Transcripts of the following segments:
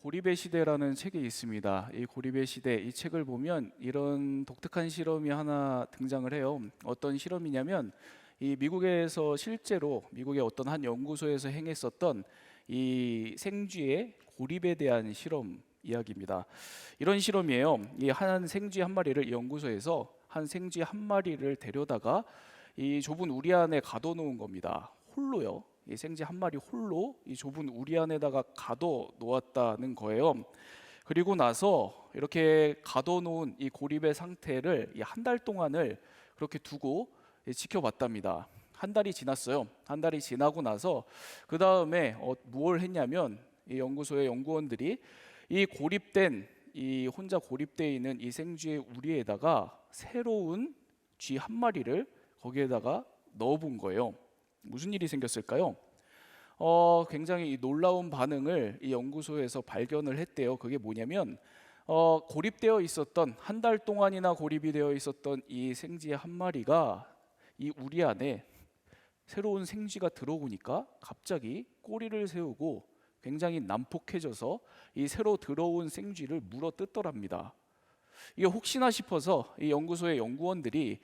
고립의 시대라는 책이 있습니다. 이 고립의 시대, 이 책을 보면 이런 독특한 실험이 하나 등장을 해요. 어떤 실험이냐면 이 미국에서 실제로 미국의 어떤 한 연구소에서 행했었던 이 생쥐의 고립에 대한 실험 이야기입니다. 이런 실험이에요. 이 한 생쥐 한 마리를 이 연구소에서 한 생쥐 한 마리를 데려다가 이 좁은 우리 안에 가둬놓은 겁니다. 홀로요. 이 생쥐 한 마리 홀로 이 좁은 우리 안에다가 가둬 놓았다는 거예요. 그리고 나서 이렇게 가둬 놓은 이 고립의 상태를 이 한 달 동안을 그렇게 두고 지켜봤답니다. 한 달이 지났어요. 한 달이 지나고 나서 그 다음에 뭘 했냐면 이 연구소의 연구원들이 이 고립된 이 혼자 고립되어 있는 이 생쥐의 우리에다가 새로운 쥐 한 마리를 거기에다가 넣어본 거예요. 무슨 일이 생겼을까요? 굉장히 이 놀라운 반응을 이 연구소에서 발견을 했대요. 그게 뭐냐면 고립되어 있었던 한 달 동안이나 고립이 되어 있었던 이 생쥐 한 마리가 이 우리 안에 새로운 생쥐가 들어오니까 갑자기 꼬리를 세우고 굉장히 난폭해져서 이 새로 들어온 생쥐를 물어 뜯더랍니다. 이게 혹시나 싶어서 이 연구소의 연구원들이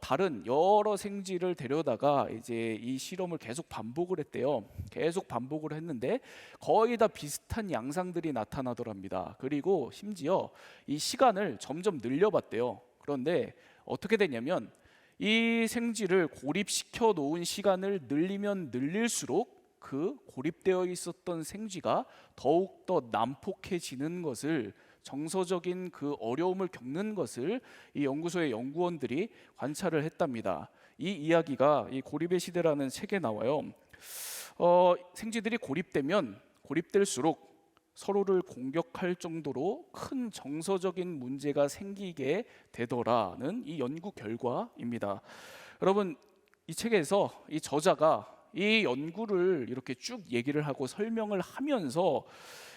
다른 여러 생쥐를 데려다가 이제 이 실험을 계속 반복을 했대요. 계속 반복을 했는데 거의 다 비슷한 양상들이 나타나더랍니다. 그리고 심지어 이 시간을 점점 늘려봤대요. 그런데 어떻게 되냐면 이 생쥐를 고립시켜 놓은 시간을 늘리면 늘릴수록 그 고립되어 있었던 생쥐가 더욱더 난폭해지는 것을, 정서적인 그 어려움을 겪는 것을 이 연구소의 연구원들이 관찰을 했답니다. 이 이야기가 이 고립의 시대라는 책에 나와요. 생쥐들이 고립되면 고립될수록 서로를 공격할 정도로 큰 정서적인 문제가 생기게 되더라는 이 연구 결과입니다. 여러분, 이 책에서 이 저자가 이 연구를 이렇게 쭉 얘기를 하고 설명을 하면서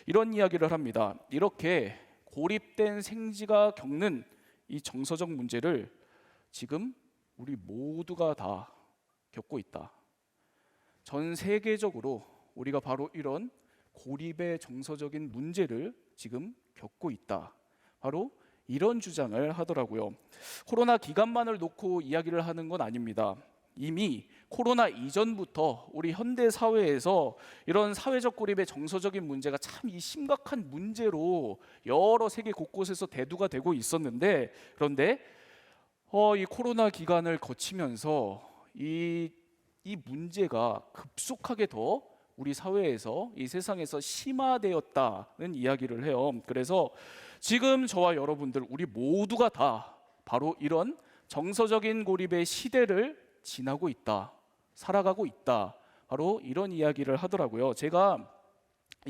이런 이야기를 합니다. 이렇게 고립된 생쥐가 겪는 이 정서적 문제를 지금 우리 모두가 다 겪고 있다. 전 세계적으로 우리가 바로 이런 고립의 정서적인 문제를 지금 겪고 있다. 바로 이런 주장을 하더라고요. 코로나 기간만을 놓고 이야기를 하는 건 아닙니다. 이미 코로나 이전부터 우리 현대 사회에서 이런 사회적 고립의 정서적인 문제가 참 이 심각한 문제로 여러 세계 곳곳에서 대두가 되고 있었는데, 그런데 이 코로나 기간을 거치면서 이 문제가 급속하게 더 우리 사회에서, 이 세상에서 심화되었다는 이야기를 해요. 그래서 지금 저와 여러분들 우리 모두가 다 바로 이런 정서적인 고립의 시대를 지나고 있다, 살아가고 있다, 바로 이런 이야기를 하더라고요. 제가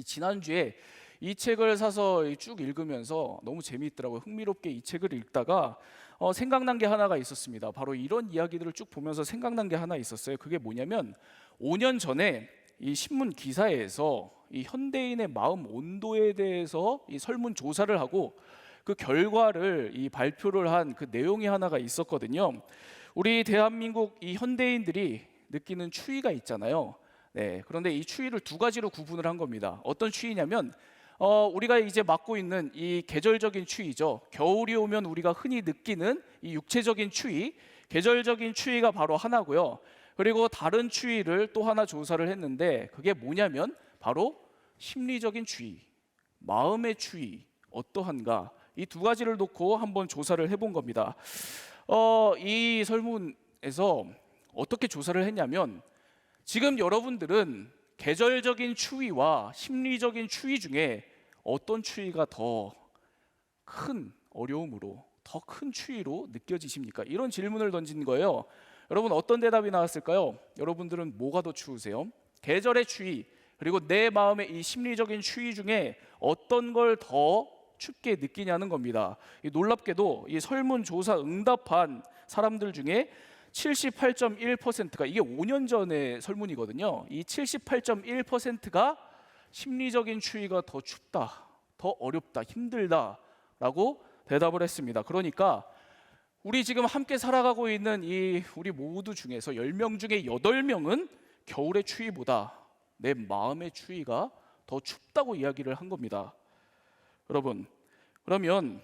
지난주에 이 책을 사서 쭉 읽으면서 너무 재미있더라고요. 흥미롭게 이 책을 읽다가 생각난 게 하나가 있었습니다. 바로 이런 이야기들을 쭉 보면서 생각난 게 하나 있었어요. 그게 뭐냐면 5년 전에 이 신문 기사에서 이 현대인의 마음 온도에 대해서 이 설문 조사를 하고 그 결과를 이 발표를 한 그 내용이 하나가 있었거든요. 우리 대한민국 이 현대인들이 느끼는 추위가 있잖아요. 네, 그런데 이 추위를 두 가지로 구분을 한 겁니다. 어떤 추위냐면 우리가 이제 맡고 있는 이 계절적인 추위죠. 겨울이 오면 우리가 흔히 느끼는 이 육체적인 추위, 계절적인 추위가 바로 하나고요. 그리고 다른 추위를 또 하나 조사를 했는데 그게 뭐냐면 바로 심리적인 추위, 마음의 추위 어떠한가, 이 두 가지를 놓고 한번 조사를 해본 겁니다. 이 설문에서 어떻게 조사를 했냐면 지금 여러분들은 계절적인 추위와 심리적인 추위 중에 어떤 추위가 더 큰 어려움으로, 더 큰 추위로 느껴지십니까? 이런 질문을 던진 거예요. 여러분, 어떤 대답이 나왔을까요? 여러분들은 뭐가 더 추우세요? 계절의 추위, 그리고 내 마음의 이 심리적인 추위 중에 어떤 걸 더 춥게 느끼냐는 겁니다. 놀랍게도 이 설문조사 응답한 사람들 중에 78.1%가, 이게 5년 전의 설문이거든요. 이 78.1%가 심리적인 추위가 더 춥다, 더 어렵다, 힘들다라고 대답을 했습니다. 그러니까 우리 지금 함께 살아가고 있는 이 우리 모두 중에서 10명 중에 8명은 겨울의 추위보다 내 마음의 추위가 더 춥다고 이야기를 한 겁니다. 여러분, 그러면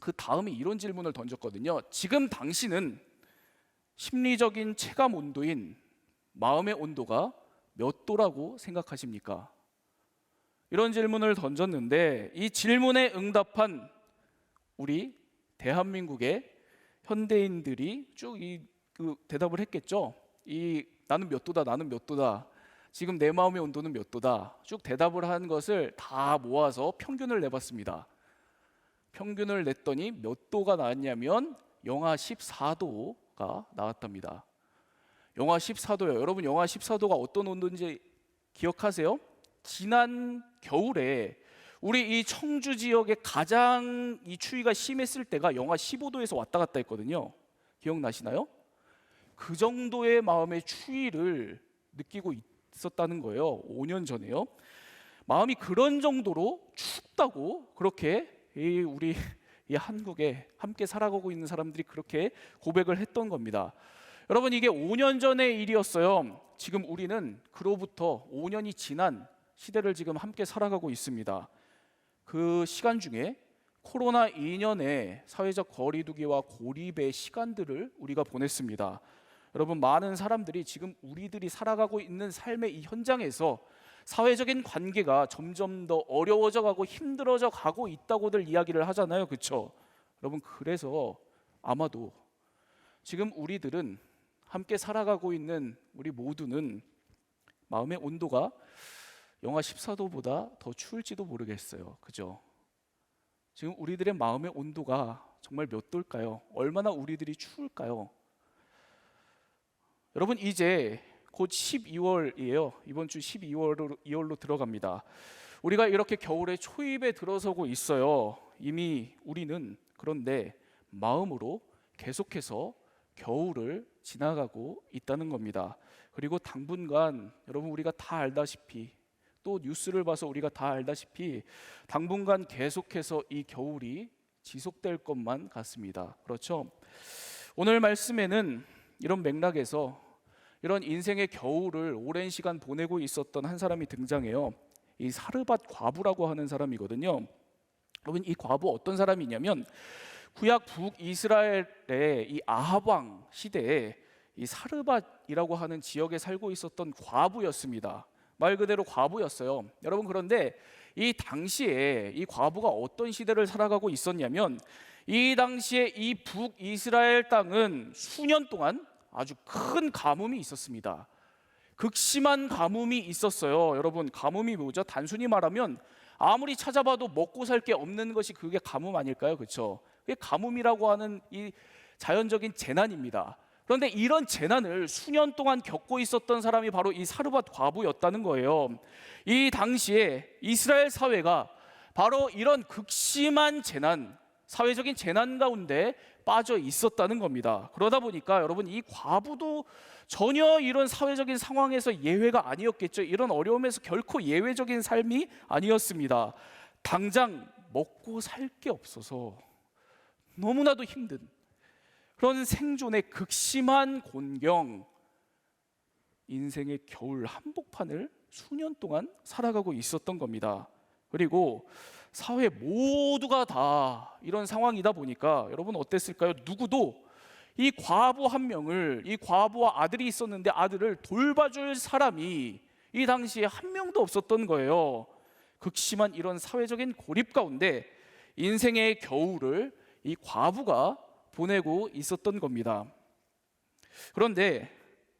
그 다음에 이런 질문을 던졌거든요. 지금 당신은 심리적인 체감 온도인 마음의 온도가 몇 도라고 생각하십니까? 이런 질문을 던졌는데 이 질문에 응답한 우리 대한민국의 현대인들이 쭉 그 대답을 했겠죠. 나는 몇 도다, 나는 몇 도다. 지금 내 마음의 온도는 몇 도다. 쭉 대답을 한 것을 다 모아서 평균을 내봤습니다. 평균을 냈더니 몇 도가 나왔냐면 영하 14도가 나왔답니다. 영하 14도요. 여러분, 영하 14도가 어떤 온도인지 기억하세요? 지난 겨울에 우리 이 청주 지역에 가장 이 추위가 심했을 때가 영하 15도에서 왔다 갔다 했거든요. 기억나시나요? 그 정도의 마음의 추위를 느끼고 있었다는 거예요. 5년 전에요. 마음이 그런 정도로 춥다고 그렇게 우리 이 한국에 함께 살아가고 있는 사람들이 그렇게 고백을 했던 겁니다. 여러분, 이게 5년 전의 일이었어요. 지금 우리는 그로부터 5년이 지난 시대를 지금 함께 살아가고 있습니다. 그 시간 중에 코로나 2년의 사회적 거리두기와 고립의 시간들을 우리가 보냈습니다. 여러분, 많은 사람들이 지금 우리들이 살아가고 있는 삶의 이 현장에서 사회적인 관계가 점점 더 어려워져 가고 힘들어져 가고 있다고들 이야기를 하잖아요. 그렇죠? 여러분, 그래서 아마도 지금 우리들은 함께 살아가고 있는 우리 모두는 마음의 온도가 영하 14도보다 더 추울지도 모르겠어요. 그죠? 지금 우리들의 마음의 온도가 정말 몇 도일까요? 얼마나 우리들이 추울까요? 여러분, 이제 곧 12월이에요. 이번 주 12월로 들어갑니다. 우리가 이렇게 겨울의 초입에 들어서고 있어요. 이미 우리는 그런데 마음으로 계속해서 겨울을 지나가고 있다는 겁니다. 그리고 당분간 여러분, 우리가 다 알다시피 또 뉴스를 봐서 우리가 다 알다시피 당분간 계속해서 이 겨울이 지속될 것만 같습니다. 그렇죠? 오늘 말씀에는 이런 맥락에서 이런 인생의 겨울을 오랜 시간 보내고 있었던 한 사람이 등장해요. 이 사르밧 과부라고 하는 사람이거든요. 여러분, 이 과부 어떤 사람이냐면 구약 북이스라엘의 이 아합 왕 시대에 이 사르밧이라고 하는 지역에 살고 있었던 과부였습니다. 말 그대로 과부였어요. 여러분, 그런데 이 당시에 이 과부가 어떤 시대를 살아가고 있었냐면 이 당시에 이 북이스라엘 땅은 수년 동안 아주 큰 가뭄이 있었습니다. 극심한 가뭄이 있었어요. 여러분, 가뭄이 뭐죠? 단순히 말하면 아무리 찾아봐도 먹고 살 게 없는 것이 그게 가뭄 아닐까요? 그렇죠? 그게 가뭄이라고 하는 이 자연적인 재난입니다. 그런데 이런 재난을 수년 동안 겪고 있었던 사람이 바로 이 사르밧 과부였다는 거예요. 이 당시에 이스라엘 사회가 바로 이런 극심한 재난, 사회적인 재난 가운데 빠져 있었다는 겁니다. 그러다 보니까 여러분, 이 과부도 전혀 이런 사회적인 상황에서 예외가 아니었겠죠. 이런 어려움에서 결코 예외적인 삶이 아니었습니다. 당장 먹고 살 게 없어서 너무나도 힘든 그런 생존의 극심한 곤경, 인생의 겨울 한복판을 수년 동안 살아가고 있었던 겁니다. 그리고 사회 모두가 다 이런 상황이다 보니까 여러분, 어땠을까요? 누구도 이 과부 한 명을, 이 과부와 아들이 있었는데 아들을 돌봐줄 사람이 이 당시에 한 명도 없었던 거예요. 극심한 이런 사회적인 고립 가운데 인생의 겨울을 이 과부가 보내고 있었던 겁니다. 그런데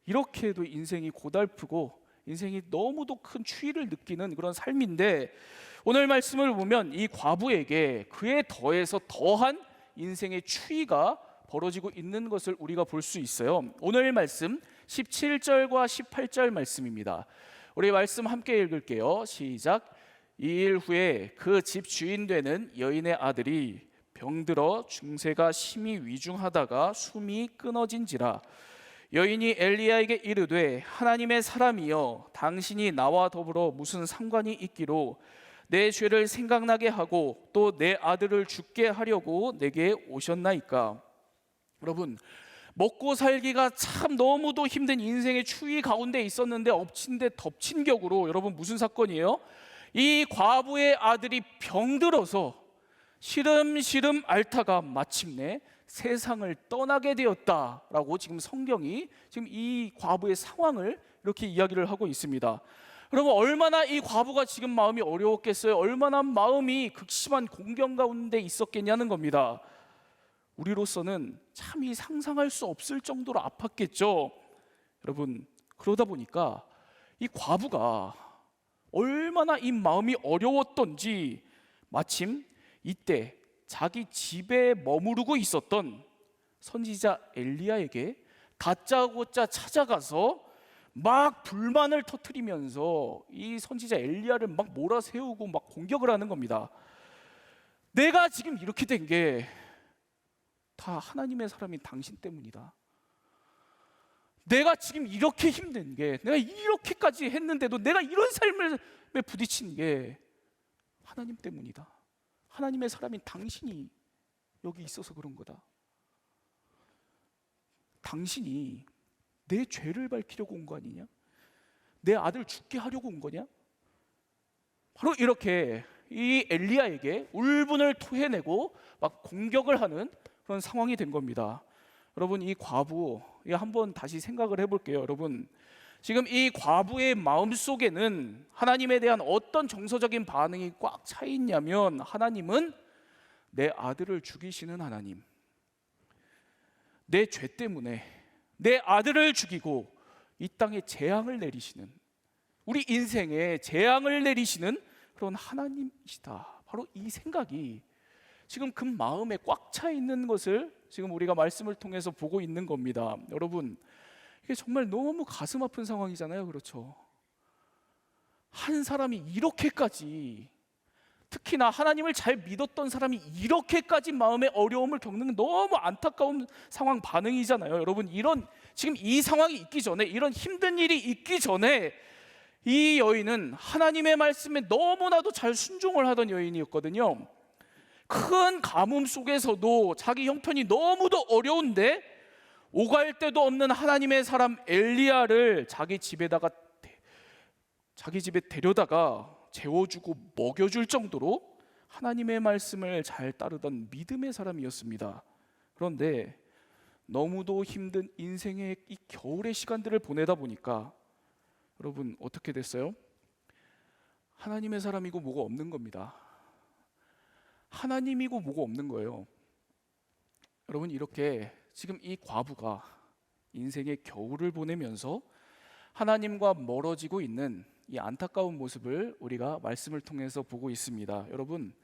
이렇게도 인생이 고달프고 인생이 너무도 큰 추위를 느끼는 그런 삶인데 오늘 말씀을 보면 이 과부에게 그에 더해서 더한 인생의 추위가 벌어지고 있는 것을 우리가 볼 수 있어요. 오늘 말씀 17절과 18절 말씀입니다. 우리 말씀 함께 읽을게요. 시작. 2일 후에 그 집 주인 되는 여인의 아들이 병들어 중세가 심히 위중하다가 숨이 끊어진지라. 여인이 엘리야에게 이르되 하나님의 사람이여, 당신이 나와 더불어 무슨 상관이 있기로 내 죄를 생각나게 하고 또 내 아들을 죽게 하려고 내게 오셨나이까. 여러분, 먹고 살기가 참 너무도 힘든 인생의 추위 가운데 있었는데 엎친 데 덮친 격으로 여러분 무슨 사건이에요? 이 과부의 아들이 병들어서 시름시름 앓다가 마침내 세상을 떠나게 되었다라고 지금 성경이 지금 이 과부의 상황을 이렇게 이야기를 하고 있습니다. 여러분, 얼마나 이 과부가 지금 마음이 어려웠겠어요? 얼마나 마음이 극심한 공경 가운데 있었겠냐는 겁니다. 우리로서는 참 이 상상할 수 없을 정도로 아팠겠죠. 여러분, 그러다 보니까 이 과부가 얼마나 이 마음이 어려웠던지 마침 이때 자기 집에 머무르고 있었던 선지자 엘리야에게 다짜고짜 찾아가서 막 불만을 터뜨리면서 이 선지자 엘리야를 막 몰아세우고 막 공격을 하는 겁니다. 내가 지금 이렇게 된 게 다 하나님의 사람인 당신 때문이다. 내가 지금 이렇게 힘든 게, 내가 이렇게까지 했는데도 내가 이런 삶에 부딪힌 게 하나님 때문이다. 하나님의 사람인 당신이 여기 있어서 그런 거다. 당신이 내 죄를 밝히려고 온 거 아니냐? 내 아들 죽게 하려고 온 거냐? 바로 이렇게 이 엘리야에게 울분을 토해내고 막 공격을 하는 그런 상황이 된 겁니다. 여러분, 이 과부 한번 다시 생각을 해볼게요. 여러분, 지금 이 과부의 마음속에는 하나님에 대한 어떤 정서적인 반응이 꽉 차 있냐면, 하나님은 내 아들을 죽이시는 하나님, 내 죄 때문에 내 아들을 죽이고 이 땅에 재앙을 내리시는, 우리 인생에 재앙을 내리시는 그런 하나님이시다. 바로 이 생각이 지금 그 마음에 꽉 차 있는 것을 지금 우리가 말씀을 통해서 보고 있는 겁니다. 여러분, 이게 정말 너무 가슴 아픈 상황이잖아요. 그렇죠? 한 사람이 이렇게까지, 특히나 하나님을 잘 믿었던 사람이 이렇게까지 마음의 어려움을 겪는 너무 안타까운 상황 반응이잖아요. 여러분, 지금 이 상황이 있기 전에, 이런 힘든 일이 있기 전에 이 여인은 하나님의 말씀에 너무나도 잘 순종을 하던 여인이었거든요. 큰 가뭄 속에서도 자기 형편이 너무도 어려운데 오갈 데도 없는 하나님의 사람 엘리야를 자기 집에 데려다가 재워주고 먹여줄 정도로 하나님의 말씀을 잘 따르던 믿음의 사람이었습니다. 그런데 너무도 힘든 인생의 이 겨울의 시간들을 보내다 보니까 여러분, 어떻게 됐어요? 하나님의 사람이고 뭐가 없는 겁니다. 하나님이고 뭐가 없는 거예요. 여러분, 이렇게 지금 이 과부가 인생의 겨울을 보내면서 하나님과 멀어지고 있는 이 안타까운 모습을 우리가 말씀을 통해서 보고 있습니다. 여러분,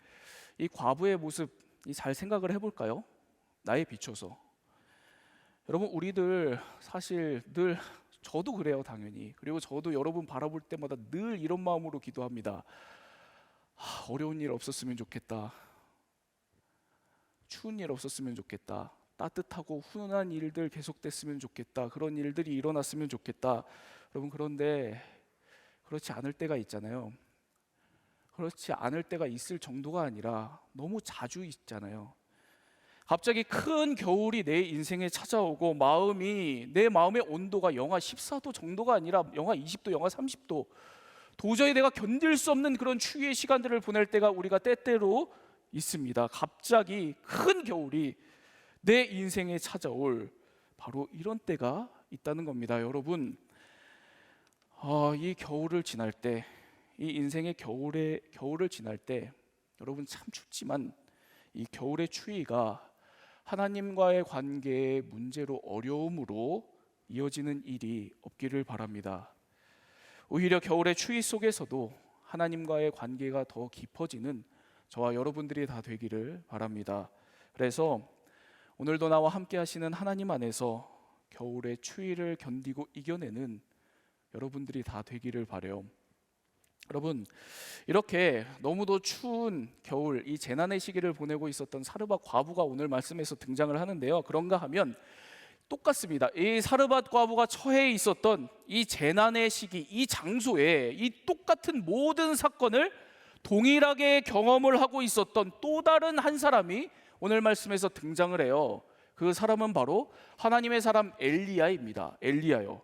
이 과부의 모습 잘 생각을 해볼까요? 나에 비춰서. 여러분, 우리들 사실 늘, 저도 그래요, 당연히. 그리고 저도 여러분 바라볼 때마다 늘 이런 마음으로 기도합니다. 어려운 일 없었으면 좋겠다. 추운 일 없었으면 좋겠다. 따뜻하고 훈훈한 일들 계속됐으면 좋겠다. 그런 일들이 일어났으면 좋겠다. 여러분, 그런데 그렇지 않을 때가 있잖아요. 그렇지 않을 때가 있을 정도가 아니라 너무 자주 있잖아요. 갑자기 큰 겨울이 내 인생에 찾아오고 내 마음의 온도가 영하 14도 정도가 아니라 영하 20도, 영하 30도, 도저히 내가 견딜 수 없는 그런 추위의 시간들을 보낼 때가 우리가 때때로 있습니다. 갑자기 큰 겨울이 내 인생에 찾아올 바로 이런 때가 있다는 겁니다. 여러분, 이 겨울을 지날 때, 이 인생의 겨울을 지날 때 여러분, 참 춥지만 이 겨울의 추위가 하나님과의 관계의 문제로, 어려움으로 이어지는 일이 없기를 바랍니다. 오히려 겨울의 추위 속에서도 하나님과의 관계가 더 깊어지는 저와 여러분들이 다 되기를 바랍니다. 그래서 오늘도 나와 함께 하시는 하나님 안에서 겨울의 추위를 견디고 이겨내는 여러분들이 다 되기를 바라요. 여러분, 이렇게 너무도 추운 겨울, 이 재난의 시기를 보내고 있었던 사르밧 과부가 오늘 말씀에서 등장을 하는데요. 그런가 하면 똑같습니다. 이 사르밧 과부가 처해 있었던 이 재난의 시기, 이 장소에 이 똑같은 모든 사건을 동일하게 경험을 하고 있었던 또 다른 한 사람이 오늘 말씀에서 등장을 해요. 그 사람은 바로 하나님의 사람 엘리야입니다. 엘리야요.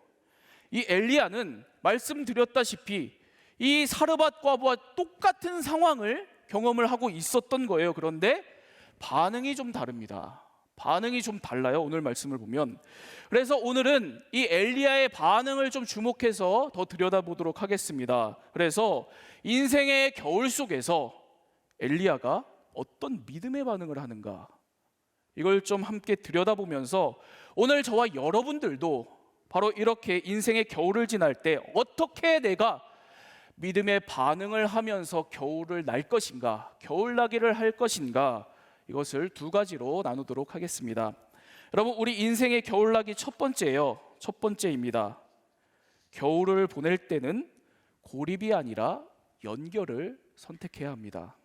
이 엘리야는 말씀드렸다시피 이 사르밧 과부와 똑같은 상황을 경험을 하고 있었던 거예요. 그런데 반응이 좀 다릅니다. 반응이 좀 달라요. 오늘 말씀을 보면. 그래서 오늘은 이 엘리야의 반응을 좀 주목해서 더 들여다보도록 하겠습니다. 그래서 인생의 겨울 속에서 엘리야가 어떤 믿음의 반응을 하는가, 이걸 좀 함께 들여다보면서 오늘 저와 여러분들도 바로 이렇게 인생의 겨울을 지날 때 어떻게 내가 믿음의 반응을 하면서 겨울을 날 것인가, 겨울나기를 할 것인가, 이것을 두 가지로 나누도록 하겠습니다. 여러분, 우리 인생의 겨울나기 첫 번째입니다. 겨울을 보낼 때는 고립이 아니라 연결을 선택해야 합니다.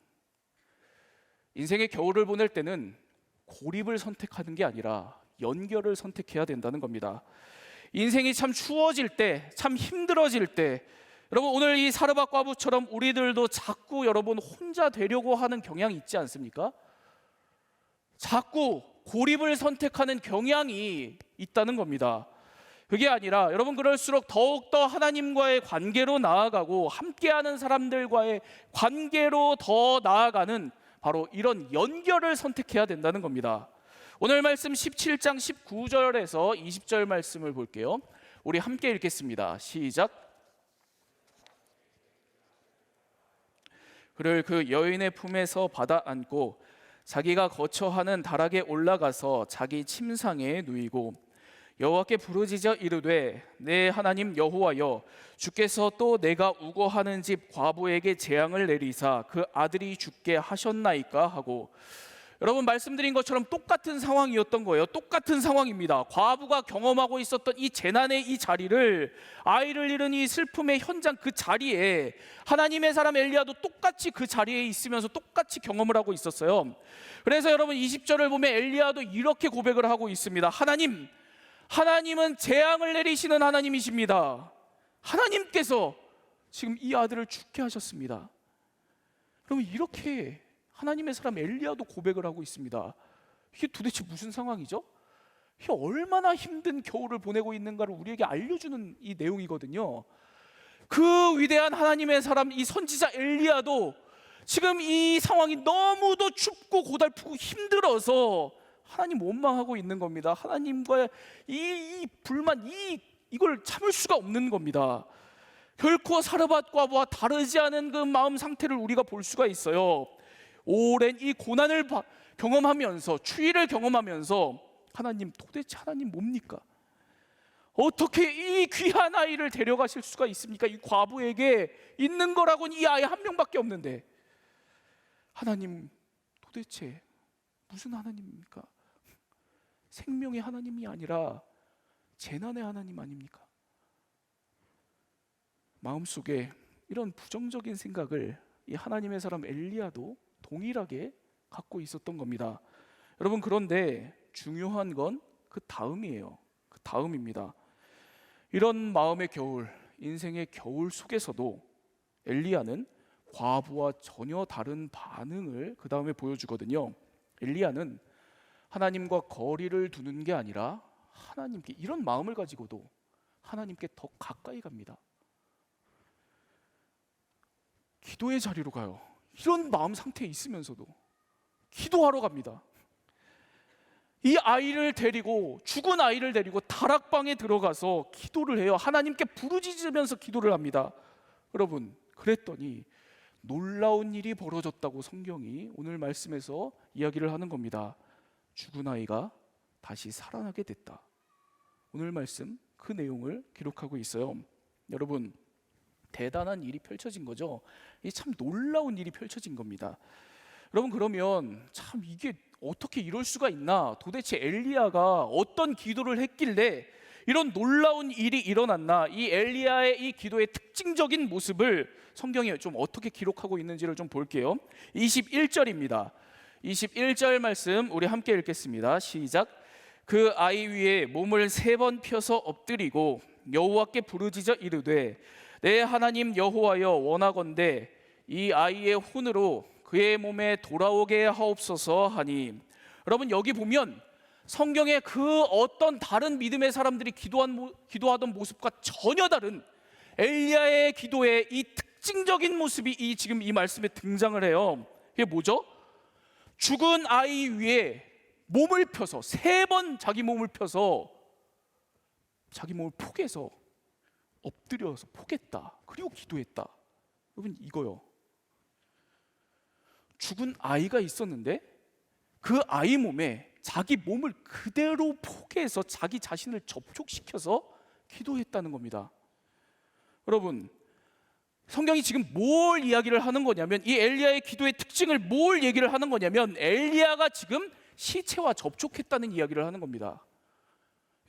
인생의 겨울을 보낼 때는 고립을 선택하는 게 아니라 연결을 선택해야 된다는 겁니다. 인생이 참 추워질 때, 참 힘들어질 때, 여러분 오늘 이 사르밧 과부처럼 우리들도 자꾸 여러분 혼자 되려고 하는 경향이 있지 않습니까? 자꾸 고립을 선택하는 경향이 있다는 겁니다. 그게 아니라 여러분 그럴수록 더욱더 하나님과의 관계로 나아가고 함께하는 사람들과의 관계로 더 나아가는 바로 이런 연결을 선택해야 된다는 겁니다. 오늘 말씀 17장 19절에서 20절 말씀을 볼게요. 우리 함께 읽겠습니다. 시작. 그를 그 여인의 품에서 받아 안고 자기가 거처하는 다락에 올라가서 자기 침상에 누이고 여호와께 부르짖어 이르되 내 하나님 여호와여, 주께서 또 내가 우거하는 집 과부에게 재앙을 내리사 그 아들이 죽게 하셨나이까 하고, 여러분 말씀드린 것처럼 똑같은 상황이었던 거예요. 똑같은 상황입니다. 과부가 경험하고 있었던 이 재난의 이 자리를, 아이를 잃은 이 슬픔의 현장 그 자리에 하나님의 사람 엘리야도 똑같이 그 자리에 있으면서 똑같이 경험을 하고 있었어요. 그래서 여러분 20절을 보면 엘리야도 이렇게 고백을 하고 있습니다. 하나님은 재앙을 내리시는 하나님이십니다. 하나님께서 지금 이 아들을 죽게 하셨습니다. 그러면 이렇게 하나님의 사람 엘리야도 고백을 하고 있습니다. 이게 도대체 무슨 상황이죠? 이게 얼마나 힘든 겨울을 보내고 있는가를 우리에게 알려주는 이 내용이거든요. 그 위대한 하나님의 사람 이 선지자 엘리야도 지금 이 상황이 너무도 춥고 고달프고 힘들어서 하나님 원망하고 있는 겁니다. 하나님과의 이 불만, 이걸 참을 수가 없는 겁니다. 결코 사르밧 과부와 다르지 않은 그 마음 상태를 우리가 볼 수가 있어요. 오랜 이 고난을 경험하면서, 추위를 경험하면서 도대체 하나님 뭡니까? 어떻게 이 귀한 아이를 데려가실 수가 있습니까? 이 과부에게 있는 거라고는 이 아이 한 명밖에 없는데 하나님 도대체 무슨 하나님입니까? 생명의 하나님이 아니라 재난의 하나님 아닙니까? 마음속에 이런 부정적인 생각을 이 하나님의 사람 엘리야도 동일하게 갖고 있었던 겁니다. 여러분 그런데 중요한 건 그 다음이에요. 그 다음입니다. 이런 마음의 겨울, 인생의 겨울 속에서도 엘리야는 과부와 전혀 다른 반응을 그 다음에 보여주거든요. 엘리야는 하나님과 거리를 두는 게 아니라 하나님께, 이런 마음을 가지고도 하나님께 더 가까이 갑니다. 기도의 자리로 가요. 이런 마음 상태에 있으면서도 기도하러 갑니다. 이 아이를 데리고, 죽은 아이를 데리고 다락방에 들어가서 기도를 해요. 하나님께 부르짖으면서 기도를 합니다. 여러분 그랬더니 놀라운 일이 벌어졌다고 성경이 오늘 말씀에서 이야기를 하는 겁니다. 죽은 아이가 다시 살아나게 됐다. 오늘 말씀 그 내용을 기록하고 있어요. 여러분 대단한 일이 펼쳐진 거죠. 이 참 놀라운 일이 펼쳐진 겁니다. 여러분 그러면 참 이게 어떻게 이럴 수가 있나? 도대체 엘리야가 어떤 기도를 했길래 이런 놀라운 일이 일어났나? 이 엘리야의 이 기도의 특징적인 모습을 성경에 좀 어떻게 기록하고 있는지를 좀 볼게요. 21절입니다. 21절 말씀 우리 함께 읽겠습니다. 시작. 그 아이 위에 몸을 3번 펴서 엎드리고 여호와께 부르짖어 이르되 내 하나님 여호와여, 원하건대 이 아이의 혼으로 그의 몸에 돌아오게 하옵소서 하니, 여러분 여기 보면 성경에 그 어떤 다른 믿음의 사람들이 기도하던 모습과 전혀 다른 엘리야의 기도의 이 특징적인 모습이 지금 이 말씀에 등장을 해요. 이게 뭐죠? 죽은 아이 위에 몸을 펴서 3번 자기 몸을 펴서 자기 몸을 포개서 엎드려서 포겠다. 그리고 기도했다. 여러분, 이거요. 죽은 아이가 있었는데 그 아이 몸에 자기 몸을 그대로 포개서 자기 자신을 접촉시켜서 기도했다는 겁니다. 여러분, 성경이 지금 뭘 이야기를 하는 거냐면, 이 엘리야의 기도의 특징을 뭘 얘기를 하는 거냐면, 엘리야가 지금 시체와 접촉했다는 이야기를 하는 겁니다.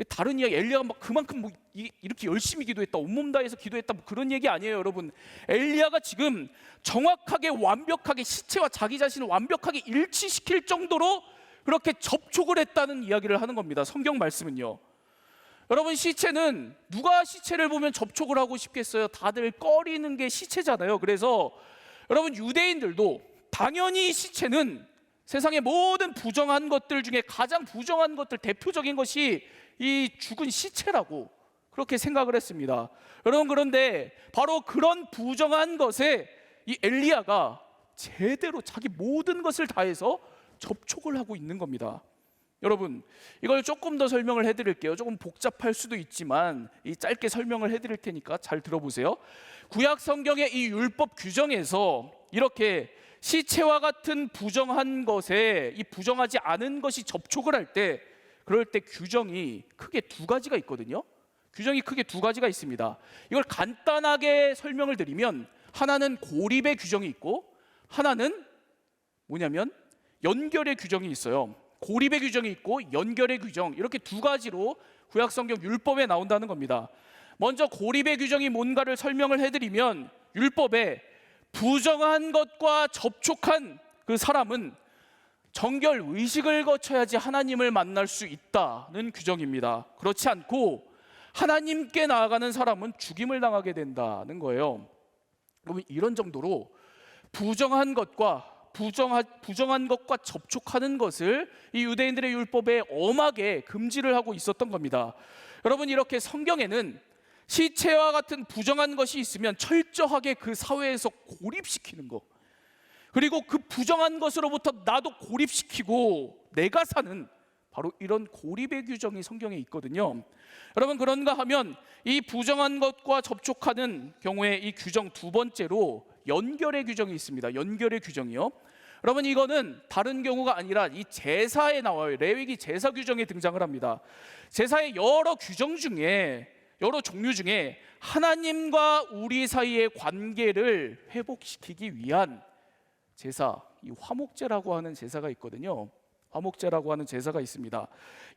다른 이야기, 엘리야가 막 그만큼 이렇게 열심히 기도했다, 온몸 다해서 기도했다, 그런 얘기 아니에요, 여러분. 엘리야가 지금 정확하게 완벽하게 시체와 자기 자신을 완벽하게 일치시킬 정도로 그렇게 접촉을 했다는 이야기를 하는 겁니다. 성경 말씀은요. 여러분, 시체는 누가 시체를 보면 접촉을 하고 싶겠어요? 다들 꺼리는 게 시체잖아요. 그래서 여러분, 유대인들도 당연히 시체는 세상의 모든 부정한 것들 중에 가장 부정한 것들, 대표적인 것이 이 죽은 시체라고 그렇게 생각을 했습니다. 여러분, 그런데 바로 그런 부정한 것에 이 엘리야가 제대로 자기 모든 것을 다해서 접촉을 하고 있는 겁니다. 여러분, 이걸 조금 더 설명을 해드릴게요. 조금 복잡할 수도 있지만 이 짧게 설명을 해드릴 테니까 잘 들어보세요. 구약 성경의 이 율법 규정에서 이렇게 시체와 같은 부정한 것에 이 부정하지 않은 것이 접촉을 할 때, 그럴 때 규정이 크게 2가지가 있거든요. 규정이 크게 2가지가 있습니다. 이걸 간단하게 설명을 드리면, 하나는 고립의 규정이 있고 하나는 뭐냐면 연결의 규정이 있어요. 고립의 규정이 있고 연결의 규정, 이렇게 2가지로 구약 성경 율법에 나온다는 겁니다. 먼저 고립의 규정이 뭔가를 설명을 해드리면, 율법에 부정한 것과 접촉한 그 사람은 정결 의식을 거쳐야지 하나님을 만날 수 있다는 규정입니다. 그렇지 않고 하나님께 나아가는 사람은 죽임을 당하게 된다는 거예요. 그러면 이런 정도로 부정한 것과 접촉하는 것을 이 유대인들의 율법에 엄하게 금지를 하고 있었던 겁니다. 여러분, 이렇게 성경에는 시체와 같은 부정한 것이 있으면 철저하게 그 사회에서 고립시키는 것, 그리고 그 부정한 것으로부터 나도 고립시키고 내가 사는, 바로 이런 고립의 규정이 성경에 있거든요. 여러분, 그런가 하면 이 부정한 것과 접촉하는 경우에 이 규정 2번째로 연결의 규정이 있습니다. 연결의 규정이요. 여러분, 이거는 다른 경우가 아니라 이 제사에 나와요. 레위기 제사 규정에 등장을 합니다. 제사의 여러 규정 중에, 여러 종류 중에 하나님과 우리 사이의 관계를 회복시키기 위한 제사, 이 화목제라고 하는 제사가 있거든요. 화목제라고 하는 제사가 있습니다.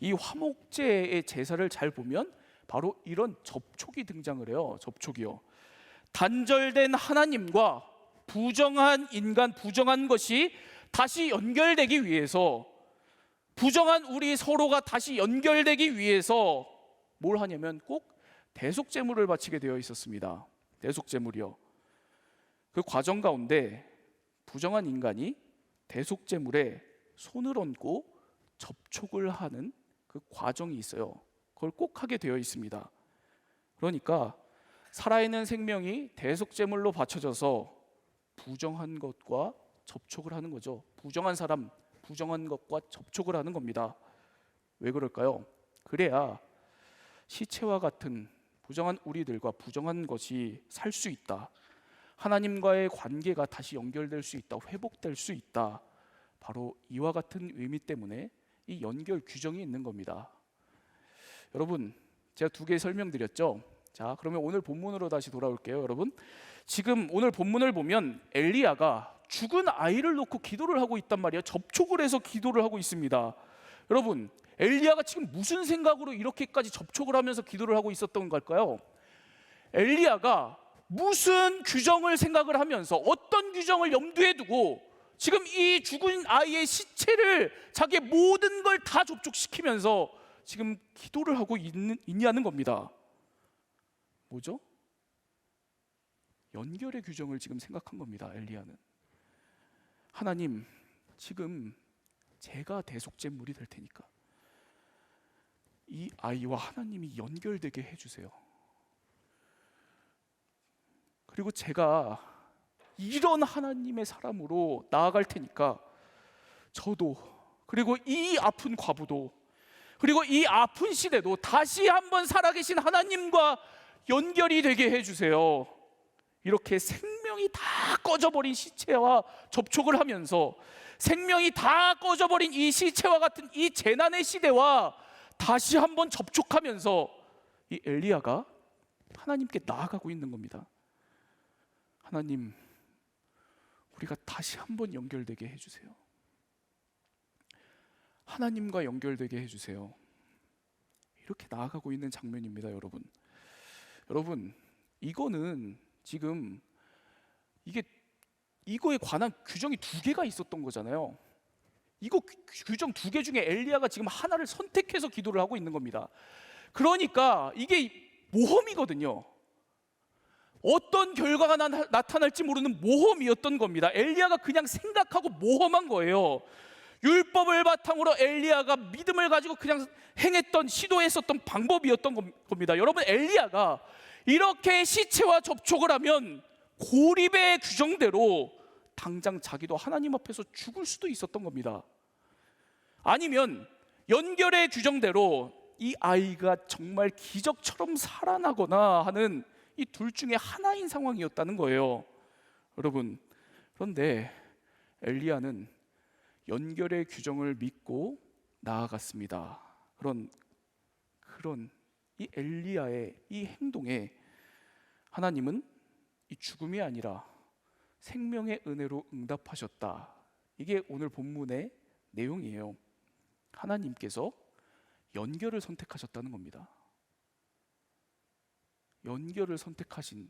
이 화목제의 제사를 잘 보면 바로 이런 접촉이 등장을 해요. 접촉이요. 단절된 하나님과 부정한 인간, 부정한 것이 다시 연결되기 위해서, 부정한 우리 서로가 다시 연결되기 위해서 뭘 하냐면 꼭 대속제물을 바치게 되어 있었습니다. 대속제물이요. 그 과정 가운데 부정한 인간이 대속제물에 손을 얹고 접촉을 하는 그 과정이 있어요. 그걸 꼭 하게 되어 있습니다. 그러니까 살아있는 생명이 대속제물로 바쳐져서 부정한 것과 접촉을 하는 거죠. 부정한 사람, 부정한 것과 접촉을 하는 겁니다. 왜 그럴까요? 그래야 시체와 같은 부정한 우리들과 부정한 것이 살 수 있다. 하나님과의 관계가 다시 연결될 수 있다. 회복될 수 있다. 바로 이와 같은 의미 때문에 이 연결 규정이 있는 겁니다. 여러분, 제가 2개 설명드렸죠. 자, 그러면 오늘 본문으로 다시 돌아올게요. 여러분, 지금 오늘 본문을 보면 엘리야가 죽은 아이를 놓고 기도를 하고 있단 말이에요. 접촉을 해서 기도를 하고 있습니다. 여러분, 엘리야가 지금 무슨 생각으로 이렇게까지 접촉을 하면서 기도를 하고 있었던 걸까요? 엘리야가 무슨 규정을 생각을 하면서, 어떤 규정을 염두에 두고 지금 이 죽은 아이의 시체를 자기의 모든 걸 다 접촉시키면서 지금 기도를 하고 있냐는 겁니다. 뭐죠? 연결의 규정을 지금 생각한 겁니다. 엘리야는. 하나님, 지금 제가 대속제물이 될 테니까 이 아이와 하나님이 연결되게 해주세요. 그리고 제가 이런 하나님의 사람으로 나아갈 테니까 저도, 그리고 이 아픈 과부도, 그리고 이 아픈 시대도 다시 한번 살아계신 하나님과 연결이 되게 해주세요. 이렇게 생명이 다 꺼져버린 시체와 접촉을 하면서 생명이 다 꺼져버린 이 시체와 같은 이 재난의 시대와 다시 한번 접촉하면서 이 엘리야가 하나님께 나아가고 있는 겁니다. 하나님, 우리가 다시 한번 연결되게 해주세요. 하나님과 연결되게 해주세요. 이렇게 나아가고 있는 장면입니다, 여러분. 여러분, 이거는 지금 이거에 관한 규정이 두 개가 있었던 거잖아요. 이거 규정 두 개 중에 엘리야가 지금 하나를 선택해서 기도를 하고 있는 겁니다. 그러니까 이게 모험이거든요. 어떤 결과가 나타날지 모르는 모험이었던 겁니다. 엘리야가 그냥 생각하고 모험한 거예요. 율법을 바탕으로 엘리야가 믿음을 가지고 그냥 행했던, 시도했었던 방법이었던 겁니다. 여러분, 엘리야가 이렇게 시체와 접촉을 하면 고립의 규정대로 당장 자기도 하나님 앞에서 죽을 수도 있었던 겁니다. 아니면 연결의 규정대로 이 아이가 정말 기적처럼 살아나거나 하는 이 둘 중에 하나인 상황이었다는 거예요. 여러분, 그런데 엘리야는 연결의 규정을 믿고 나아갔습니다. 그런 이 엘리야의 이 행동에 하나님은 이 죽음이 아니라 생명의 은혜로 응답하셨다. 이게 오늘 본문의 내용이에요. 하나님께서 연결을 선택하셨다는 겁니다. 연결을 선택하신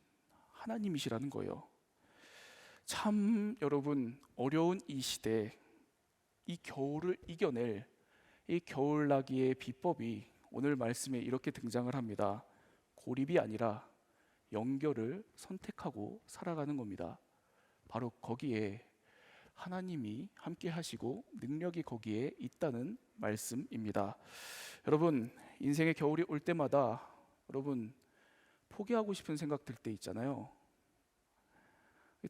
하나님이시라는 거예요. 참 여러분, 어려운 이 시대, 이 겨울을 이겨낼 이 겨울나기의 비법이 오늘 말씀에 이렇게 등장을 합니다. 고립이 아니라 연결을 선택하고 살아가는 겁니다. 바로 거기에 하나님이 함께 하시고 능력이 거기에 있다는 말씀입니다. 여러분, 인생의 겨울이 올 때마다 여러분 포기하고 싶은 생각 들 때 있잖아요.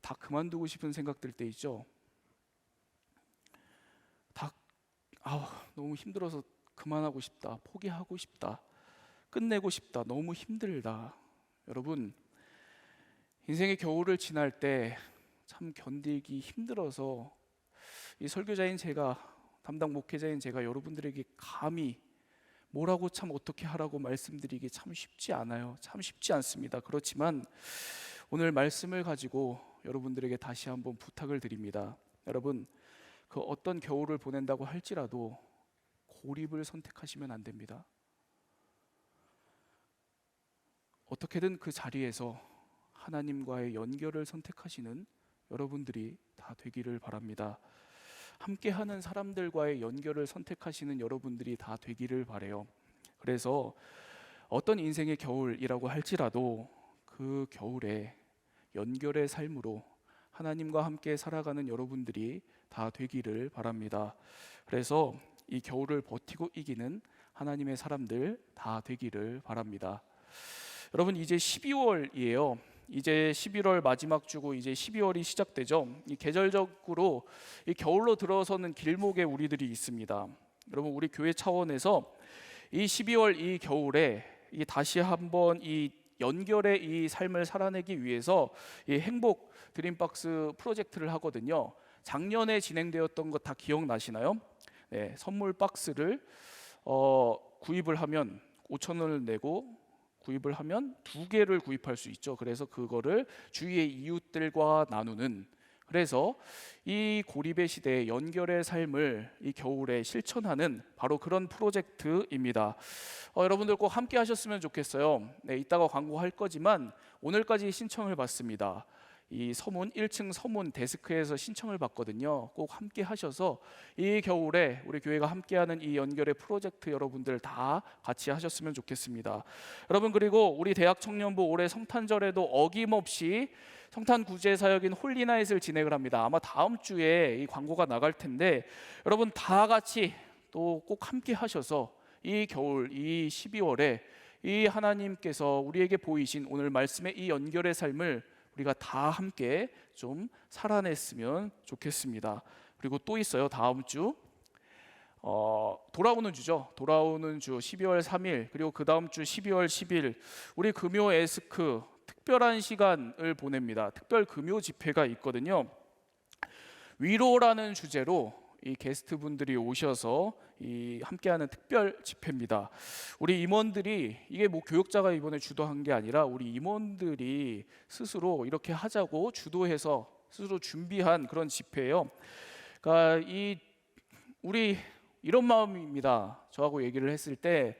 다 그만두고 싶은 생각 들 때 있죠. 너무 힘들어서 그만하고 싶다, 포기하고 싶다, 끝내고 싶다, 너무 힘들다. 여러분, 인생의 겨울을 지날 때 참 견디기 힘들어서 이 설교자인 제가, 담당 목회자인 제가 여러분들에게 감히 뭐라고 참 어떻게 하라고 말씀드리기 참 쉽지 않아요. 참 쉽지 않습니다. 그렇지만 오늘 말씀을 가지고 여러분들에게 다시 한번 부탁을 드립니다. 여러분, 그 어떤 겨울을 보낸다고 할지라도 고립을 선택하시면 안 됩니다. 어떻게든 그 자리에서 하나님과의 연결을 선택하시는 여러분들이 다 되기를 바랍니다. 함께하는 사람들과의 연결을 선택하시는 여러분들이 다 되기를 바라요. 그래서 어떤 인생의 겨울이라고 할지라도 그 겨울에 연결의 삶으로 하나님과 함께 살아가는 여러분들이 다 되기를 바랍니다. 그래서 이 겨울을 버티고 이기는 하나님의 사람들 다 되기를 바랍니다. 여러분, 이제 12월이에요. 이제 11월 마지막 주고 이제 12월이 시작되죠. 이 계절적으로 이 겨울로 들어서는 길목에 우리들이 있습니다. 여러분, 우리 교회 차원에서 이 12월 이 겨울에 이 다시 한번 이 연결의 이 삶을 살아내기 위해서 이 행복 드림박스 프로젝트를 하거든요. 작년에 진행되었던 것 다 기억나시나요? 네, 선물 박스를 구입을 하면 5,000원을 내고 구입을 하면 2개를 구입할 수 있죠. 그래서 그거를 주위의 이웃들과 나누는, 그래서 이 고립의 시대에 연결의 삶을 이 겨울에 실천하는 바로 그런 프로젝트입니다. 여러분들 꼭 함께 하셨으면 좋겠어요. 네, 이따가 광고할 거지만 오늘까지 신청을 받습니다. 이 서문 1층 서문 데스크에서 신청을 받거든요. 꼭 함께 하셔서 이 겨울에 우리 교회가 함께하는 이 연결의 프로젝트 여러분들 다 같이 하셨으면 좋겠습니다. 여러분, 그리고 우리 대학 청년부 올해 성탄절에도 어김없이 성탄 구제 사역인 홀리나잇을 진행을 합니다. 아마 다음 주에 이 광고가 나갈 텐데 여러분 다 같이 또 꼭 함께 하셔서 이 겨울 이 12월에 이 하나님께서 우리에게 보이신 오늘 말씀의 이 연결의 삶을 우리가 다 함께 좀 살아냈으면 좋겠습니다. 그리고 또 있어요. 다음 주 돌아오는 주죠. 돌아오는 주 12월 3일 그리고 그 다음 주 12월 10일 우리 금요 에스크 특별한 시간을 보냅니다. 특별 금요 집회가 있거든요. 위로라는 주제로 이 게스트분들이 오셔서 이 함께하는 특별 집회입니다. 우리 임원들이 이게 뭐 교육자가 이번에 주도한 게 아니라 우리 임원들이 스스로 이렇게 하자고 주도해서 스스로 준비한 그런 집회예요. 그러니까 우리 이런 마음입니다. 저하고 얘기를 했을 때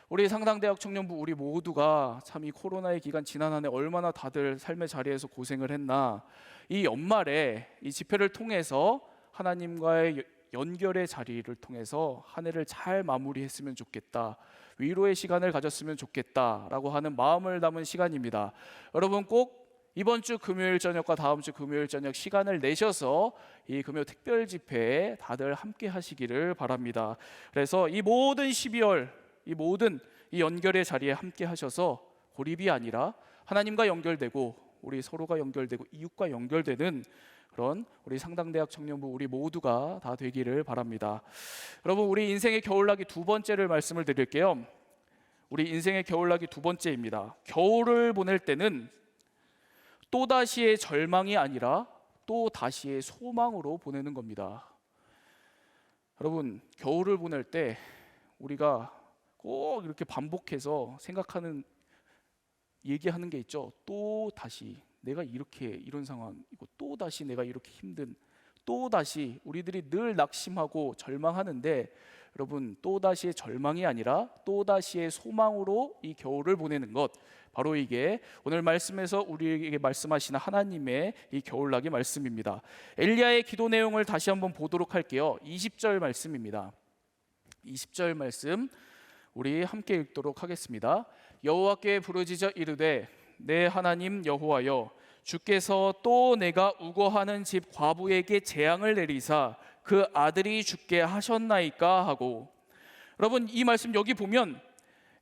우리 상당대학 청년부 우리 모두가 참 이 코로나의 기간 지난 한 해 얼마나 다들 삶의 자리에서 고생을 했나. 이 연말에 이 집회를 통해서 하나님과의 연결의 자리를 통해서 한 해를 잘 마무리했으면 좋겠다. 위로의 시간을 가졌으면 좋겠다라고 하는 마음을 담은 시간입니다. 여러분 꼭 이번 주 금요일 저녁과 다음 주 금요일 저녁 시간을 내셔서 이 금요 특별 집회에 다들 함께 하시기를 바랍니다. 그래서 이 모든 12월 이 모든 이 연결의 자리에 함께 하셔서 고립이 아니라 하나님과 연결되고 우리 서로가 연결되고 이웃과 연결되는 그런 우리 상당대학 청년부 우리 모두가 다 되기를 바랍니다. 여러분 우리 인생의 겨울나기 두 번째를 말씀을 드릴게요. 우리 인생의 겨울나기 두 번째입니다. 겨울을 보낼 때는 또다시의 절망이 아니라 또다시의 소망으로 보내는 겁니다. 여러분 겨울을 보낼 때 우리가 꼭 이렇게 반복해서 생각하는 얘기하는 게 있죠. 또 다시 내가 이렇게 이런 상황이고 또 다시 내가 이렇게 힘든 또 다시 우리들이 늘 낙심하고 절망하는데 여러분 또 다시의 절망이 아니라 또 다시의 소망으로 이 겨울을 보내는 것 바로 이게 오늘 말씀에서 우리에게 말씀하시는 하나님의 이 겨울나기 말씀입니다. 엘리야의 기도 내용을 다시 한번 보도록 할게요. 20절 말씀입니다. 20절 말씀 우리 함께 읽도록 하겠습니다. 여호와께 부르짖어 이르되 내 하나님 여호와여 주께서 또 내가 우거하는 집 과부에게 재앙을 내리사 그 아들이 죽게 하셨나이까 하고. 여러분 이 말씀 여기 보면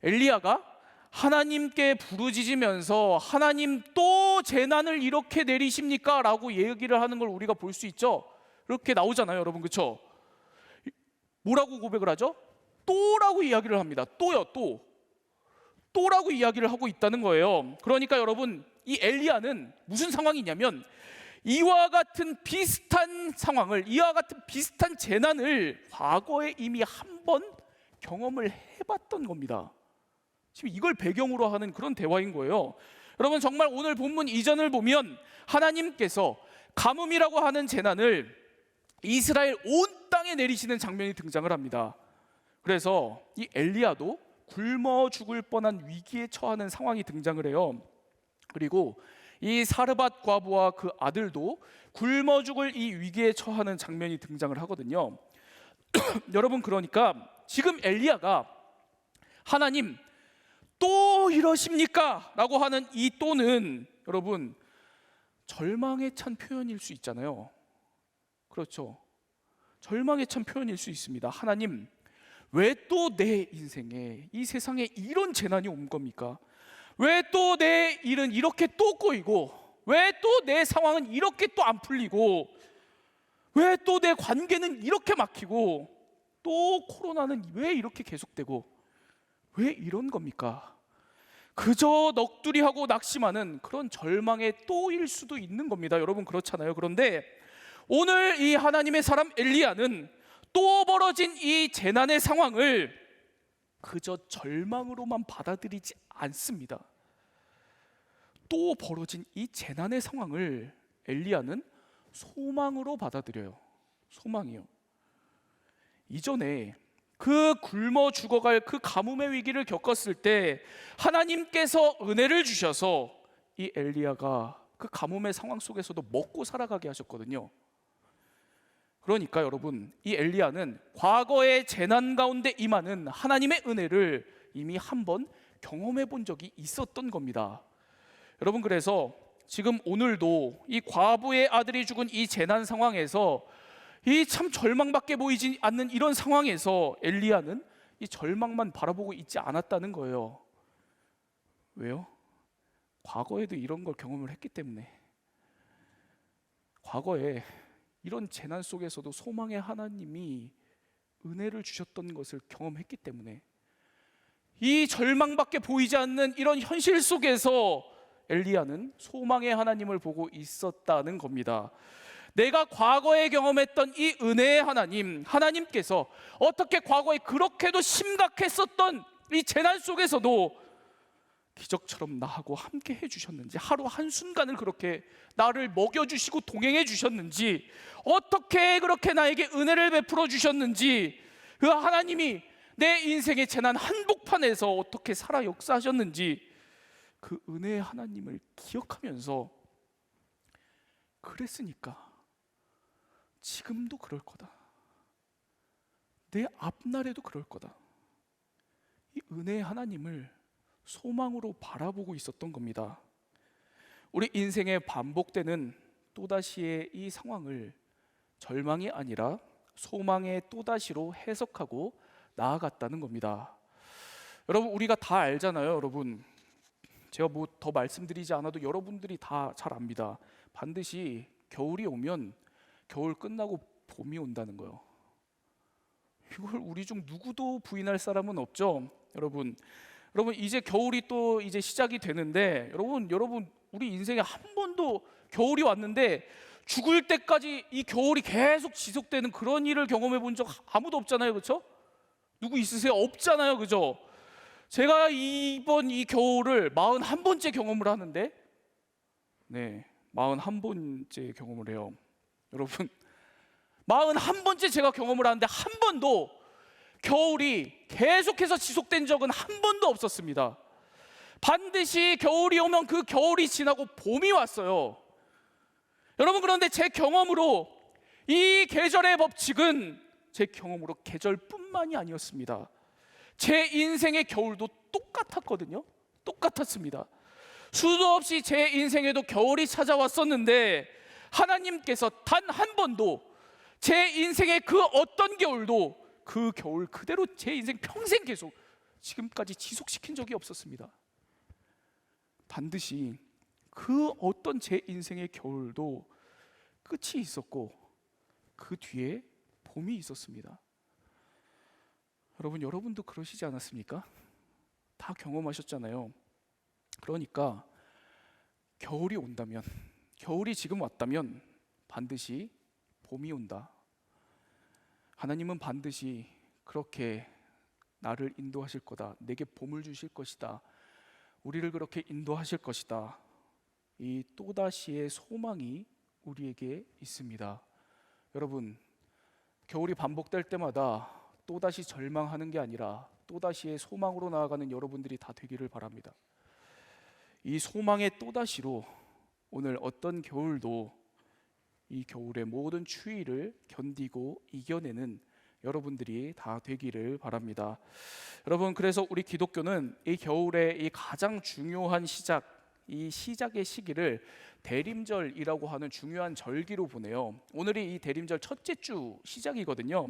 엘리야가 하나님께 부르짖으면서 하나님 또 재난을 이렇게 내리십니까? 라고 얘기를 하는 걸 우리가 볼 수 있죠. 이렇게 나오잖아요 여러분, 그렇죠? 뭐라고 고백을 하죠? 또라고 이야기를 합니다. 또라고 이야기를 하고 있다는 거예요. 그러니까 여러분 이 엘리야는 무슨 상황이냐면 이와 같은 비슷한 상황을 이와 같은 비슷한 재난을 과거에 이미 한 번 경험을 해봤던 겁니다. 지금 이걸 배경으로 하는 그런 대화인 거예요. 여러분 정말 오늘 본문 이전을 보면 하나님께서 가뭄이라고 하는 재난을 이스라엘 온 땅에 내리시는 장면이 등장을 합니다. 그래서 이 엘리야도 굶어 죽을 뻔한 위기에 처하는 상황이 등장을 해요. 그리고 이 사르밧 과부와 그 아들도 굶어 죽을 이 위기에 처하는 장면이 등장을 하거든요. 여러분 그러니까 지금 엘리야가 하나님 또 이러십니까? 라고 하는 이 또는 여러분 절망에 찬 표현일 수 있잖아요. 그렇죠? 절망에 찬 표현일 수 있습니다. 하나님 왜 또 내 인생에 이 세상에 이런 재난이 온 겁니까? 왜 또 내 일은 이렇게 또 꼬이고 왜 또 내 상황은 이렇게 또 안 풀리고 왜 또 내 관계는 이렇게 막히고 또 코로나는 왜 이렇게 계속되고 왜 이런 겁니까? 그저 넋두리하고 낙심하는 그런 절망의 또일 수도 있는 겁니다. 여러분 그렇잖아요. 그런데 오늘 이 하나님의 사람 엘리야는 또 벌어진 이 재난의 상황을 그저 절망으로만 받아들이지 않습니다. 또 벌어진 이 재난의 상황을 엘리야는 소망으로 받아들여요. 소망이요. 이전에 그 굶어 죽어갈 그 가뭄의 위기를 겪었을 때 하나님께서 은혜를 주셔서 이 엘리야가 그 가뭄의 상황 속에서도 먹고 살아가게 하셨거든요. 그러니까 여러분 이 엘리야는 과거의 재난 가운데 임하는 하나님의 은혜를 이미 한번 경험해 본 적이 있었던 겁니다. 여러분 그래서 지금 오늘도 이 과부의 아들이 죽은 이 재난 상황에서 이 참 절망밖에 보이지 않는 이런 상황에서 엘리야는 이 절망만 바라보고 있지 않았다는 거예요. 왜요? 과거에도 이런 걸 경험을 했기 때문에. 과거에 이런 재난 속에서도 소망의 하나님이 은혜를 주셨던 것을 경험했기 때문에 이 절망밖에 보이지 않는 이런 현실 속에서 엘리야는 소망의 하나님을 보고 있었다는 겁니다. 내가 과거에 경험했던 이 은혜의 하나님께서 어떻게 과거에 그렇게도 심각했었던 이 재난 속에서도 기적처럼 나하고 함께 해주셨는지, 하루 한순간을 그렇게 나를 먹여주시고 동행해 주셨는지, 어떻게 그렇게 나에게 은혜를 베풀어 주셨는지, 그 하나님이 내 인생의 재난 한복판에서 어떻게 살아 역사하셨는지 그 은혜의 하나님을 기억하면서, 그랬으니까 지금도 그럴 거다, 내 앞날에도 그럴 거다, 이 은혜의 하나님을 소망으로 바라보고 있었던 겁니다. 우리 인생에 반복되는 또다시의 이 상황을 절망이 아니라 소망의 또다시로 해석하고 나아갔다는 겁니다. 여러분, 우리가 다 알잖아요. 여러분, 제가 뭐 더 말씀드리지 않아도 여러분들이 다 잘 압니다. 반드시 겨울이 오면 겨울 끝나고 봄이 온다는 거요. 이걸 우리 중 누구도 부인할 사람은 없죠. 여러분 이제 겨울이 또 이제 시작이 되는데, 여러분 우리 인생에 한 번도 겨울이 왔는데 죽을 때까지 이 겨울이 계속 지속되는 그런 일을 경험해 본 적 아무도 없잖아요. 그렇죠? 누구 있으세요? 없잖아요. 그죠? 제가 이번 이 겨울을 41번째 경험을 하는데, 네, 41번째 경험을 해요. 여러분, 41번째 제가 경험을 하는데 한 번도 겨울이 계속해서 지속된 적은 한 번도 없었습니다. 반드시 겨울이 오면 그 겨울이 지나고 봄이 왔어요. 여러분, 그런데 제 경험으로 이 계절의 법칙은 제 경험으로 계절뿐만이 아니었습니다. 제 인생의 겨울도 똑같았거든요. 똑같았습니다. 수도 없이 제 인생에도 겨울이 찾아왔었는데 하나님께서 단 한 번도 제 인생의 그 어떤 겨울도 그 겨울 그대로 제 인생 평생 계속 지금까지 지속시킨 적이 없었습니다. 반드시 그 어떤 제 인생의 겨울도 끝이 있었고 그 뒤에 봄이 있었습니다. 여러분도 그러시지 않았습니까? 다 경험하셨잖아요. 그러니까 겨울이 온다면, 겨울이 지금 왔다면 반드시 봄이 온다. 하나님은 반드시 그렇게 나를 인도하실 거다. 내게 봄을 주실 것이다. 우리를 그렇게 인도하실 것이다. 이 또다시의 소망이 우리에게 있습니다. 여러분, 겨울이 반복될 때마다 또다시 절망하는 게 아니라 또다시의 소망으로 나아가는 여러분들이 다 되기를 바랍니다. 이 소망의 또다시로 오늘 어떤 겨울도 이 겨울의 모든 추위를 견디고 이겨내는 여러분들이 다 되기를 바랍니다. 여러분, 그래서 우리 기독교는 이 겨울의 이 가장 중요한 시작, 이 시작의 시기를 대림절이라고 하는 중요한 절기로 보내요. 오늘이 이 대림절 첫째 주 시작이거든요.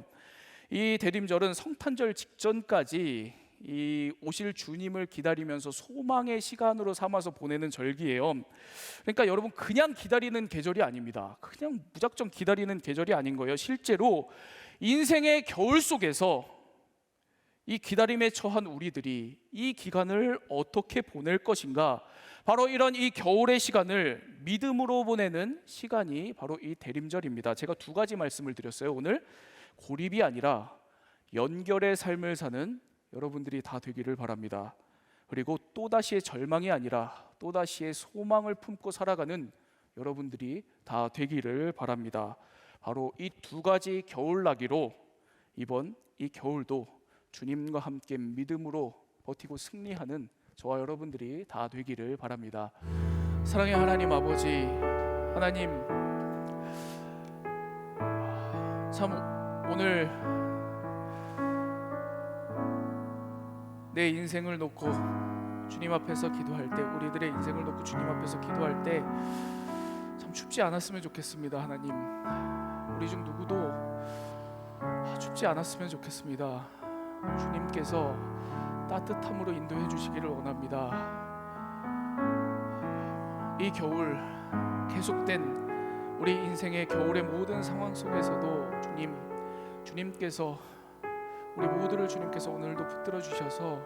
이 대림절은 성탄절 직전까지 이 오실 주님을 기다리면서 소망의 시간으로 삼아서 보내는 절기예요. 그러니까 여러분, 그냥 기다리는 계절이 아닙니다. 그냥 무작정 기다리는 계절이 아닌 거예요. 실제로 인생의 겨울 속에서 이 기다림에 처한 우리들이 이 기간을 어떻게 보낼 것인가, 바로 이런 이 겨울의 시간을 믿음으로 보내는 시간이 바로 이 대림절입니다. 제가 두 가지 말씀을 드렸어요. 오늘 고립이 아니라 연결의 삶을 사는 여러분들이 다 되기를 바랍니다. 그리고 또다시의 절망이 아니라 또다시의 소망을 품고 살아가는 여러분들이 다 되기를 바랍니다. 바로 이 두 가지 겨울나기로 이번 이 겨울도 주님과 함께 믿음으로 버티고 승리하는 저와 여러분들이 다 되기를 바랍니다. 사랑의 하나님 아버지, 하나님, 참 오늘 내 인생을 놓고 주님 앞에서 기도할 때, 우리들의 인생을 놓고 주님 앞에서 기도할 때 참 춥지 않았으면 좋겠습니다. 하나님, 우리 중 누구도 춥지 않았으면 좋겠습니다. 주님께서 따뜻함으로 인도해 주시기를 원합니다. 이 겨울 계속된 우리 인생의 겨울의 모든 상황 속에서도 주님께서 우리 모두를 주님께서 오늘도 붙들어 주셔서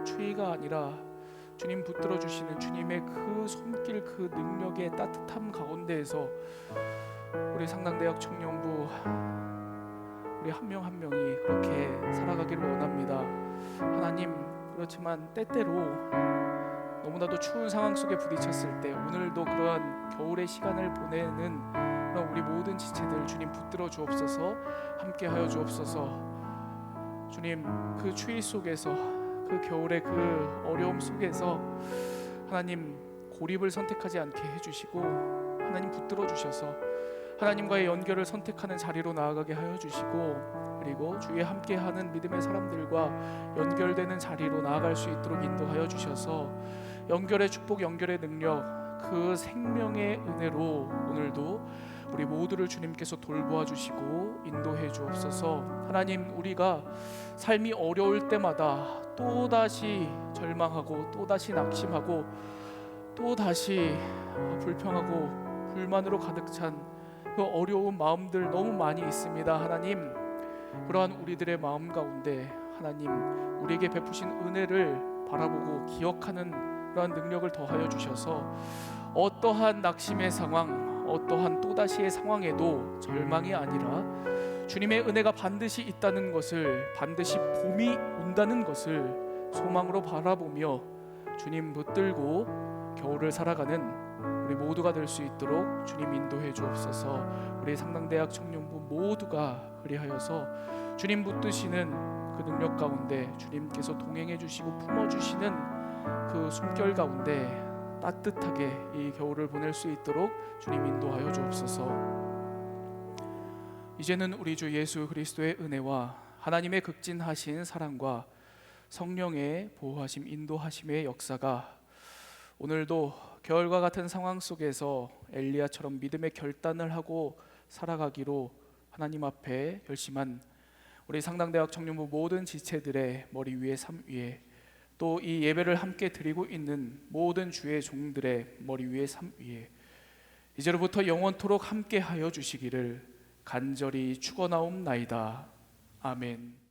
추위가 아니라 주님 붙들어 주시는 주님의 그 손길, 그 능력의 따뜻함 가운데에서 우리 상당대학 청년부 우리 한 명 한 명이 그렇게 살아가기를 원합니다. 하나님, 그렇지만 때때로 너무나도 추운 상황 속에 부딪혔을 때 오늘도 그러한 겨울의 시간을 보내는 그런 우리 모든 지체들 주님 붙들어 주옵소서. 함께하여 주옵소서. 주님, 그 추위 속에서, 그 겨울의 그 어려움 속에서 하나님 고립을 선택하지 않게 해주시고 하나님 붙들어 주셔서 하나님과의 연결을 선택하는 자리로 나아가게 하여 주시고, 그리고 주위에 함께하는 믿음의 사람들과 연결되는 자리로 나아갈 수 있도록 인도하여 주셔서 연결의 축복, 연결의 능력, 그 생명의 은혜로 오늘도 우리 모두를 주님께서 돌보아 주시고 인도해 주옵소서. 하나님, 우리가 삶이 어려울 때마다 또다시 절망하고 또다시 낙심하고 또다시 불평하고 불만으로 가득 찬 그 어려운 마음들 너무 많이 있습니다. 하나님, 그러한 우리들의 마음 가운데 하나님 우리에게 베푸신 은혜를 바라보고 기억하는 그러한 능력을 더하여 주셔서 어떠한 낙심의 상황, 어떠한 또다시의 상황에도 절망이 아니라 주님의 은혜가 반드시 있다는 것을, 반드시 봄이 온다는 것을 소망으로 바라보며 주님 붙들고 겨울을 살아가는 우리 모두가 될 수 있도록 주님 인도해 주옵소서. 우리 상당대학 청년부 모두가 그리하여서 주님 붙드시는 그 능력 가운데 주님께서 동행해 주시고 품어 주시는 그 숨결 가운데 따뜻하게 이 겨울을 보낼 수 있도록 주님 인도하여 주옵소서. 이제는 우리 주 예수 그리스도의 은혜와 하나님의 극진하신 사랑과 성령의 보호하심, 인도하심의 역사가 오늘도 겨울과 같은 상황 속에서 엘리야처럼 믿음의 결단을 하고 살아가기로 하나님 앞에 결심한 우리 상당대학 청년부 모든 지체들의 머리 위에, 삶 위에, 또 이 예배를 함께 드리고 있는 모든 주의 종들의 머리 위에, 삶 위에 이제로부터 영원토록 함께 하여 주시기를 간절히 축원하옵나이다. 아멘.